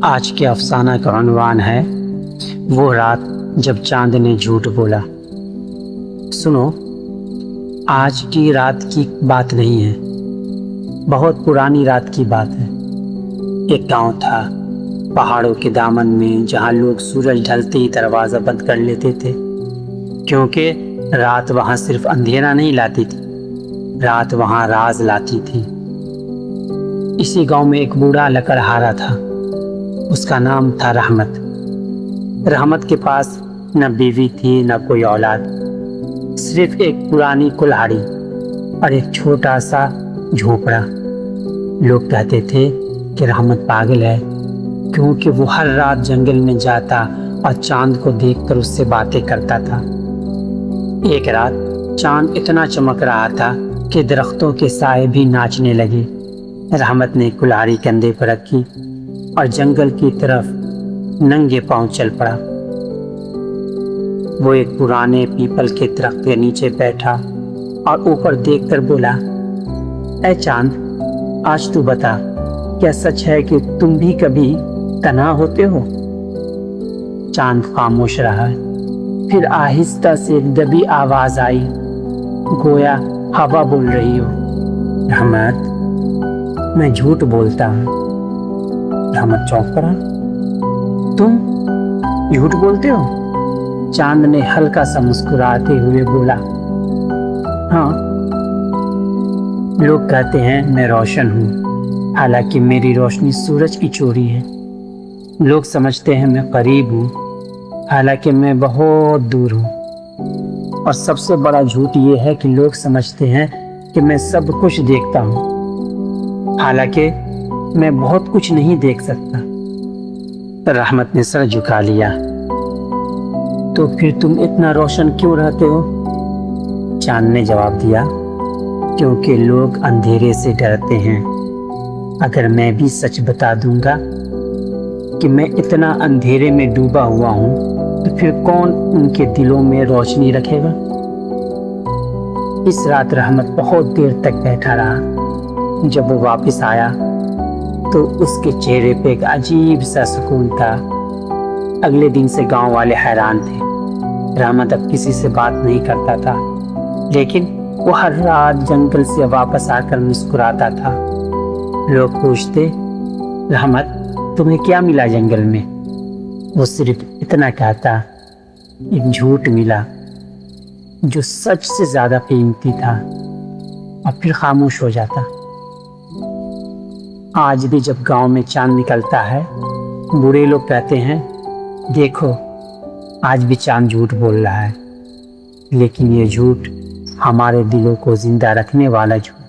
آج کے افسانہ کا عنوان ہے وہ رات جب چاند نے جھوٹ بولا۔ سنو، آج کی رات کی بات نہیں ہے، بہت پرانی رات کی بات ہے۔ ایک گاؤں تھا پہاڑوں کے دامن میں، جہاں لوگ سورج ڈھلتے ہی دروازہ بند کر لیتے تھے، کیونکہ رات وہاں صرف اندھیرا نہیں لاتی تھی، رات وہاں راز لاتی تھی۔ اسی گاؤں میں ایک بوڑھا لکڑہارا تھا، اس کا نام تھا رحمت۔ رحمت کے پاس نہ بیوی تھی نہ کوئی اولاد، صرف ایک پرانی کلہاڑی اور ایک چھوٹا سا جھونپڑا۔ لوگ کہتے تھے کہ رحمت پاگل ہے، کیونکہ وہ ہر رات جنگل میں جاتا اور چاند کو دیکھ کر اس سے باتیں کرتا تھا۔ ایک رات چاند اتنا چمک رہا تھا کہ درختوں کے سائے بھی ناچنے لگے۔ رحمت نے کلہاڑی کندھے پر رکھی اور جنگل کی طرف ننگے پاؤں چل پڑا۔ وہ ایک پرانے پیپل کے درخت کے نیچے بیٹھا اور اوپر دیکھ کر بولا، اے چاند، آج تو بتا، کیا سچ ہے کہ تم بھی کبھی تنہا ہوتے ہو؟ چاند خاموش رہا، پھر آہستہ سے ایک دبی آواز آئی، گویا ہوا بول رہی ہو، رحمت، میں جھوٹ بولتا ہوں۔ رحمت چونک پڑا، تم جھوٹ بولتے ہو؟ چاند نے ہلکا سا مسکراتے ہوئے بولا، ہاں، لوگ کہتے ہیں میں روشن ہوں، حالانکہ میری روشنی سورج کی چوری ہے۔ لوگ سمجھتے ہیں میں قریب ہوں، حالانکہ میں بہت دور ہوں۔ اور سب سے بڑا جھوٹ یہ ہے کہ لوگ سمجھتے ہیں کہ میں سب کچھ دیکھتا ہوں، حالانکہ میں بہت کچھ نہیں دیکھ سکتا۔ رحمت نے سر جھکا لیا، تو پھر تم اتنا روشن کیوں رہتے ہو؟ چاند نے جواب دیا، کیونکہ لوگ اندھیرے سے ڈرتے ہیں۔ اگر میں بھی سچ بتا دوں گا کہ میں اتنا اندھیرے میں ڈوبا ہوا ہوں، تو پھر کون ان کے دلوں میں روشنی رکھے گا؟ اس رات رحمت بہت دیر تک بیٹھا رہا۔ جب وہ واپس آیا تو اس کے چہرے پہ ایک عجیب سا سکون تھا۔ اگلے دن سے گاؤں والے حیران تھے۔ رحمت اب کسی سے بات نہیں کرتا تھا، لیکن وہ ہر رات جنگل سے واپس آ کر مسکراتا تھا۔ لوگ پوچھتے، رحمت، تمہیں کیا ملا جنگل میں؟ وہ صرف اتنا کہتا، ایک جھوٹ ملا جو سچ سے زیادہ قیمتی تھا، اور پھر خاموش ہو جاتا۔ آج بھی جب گاؤں میں چاند نکلتا ہے، بوڑھے لوگ کہتے ہیں، دیکھو، آج بھی چاند جھوٹ بول رہا ہے، لیکن یہ جھوٹ ہمارے دلوں کو زندہ رکھنے والا جھوٹ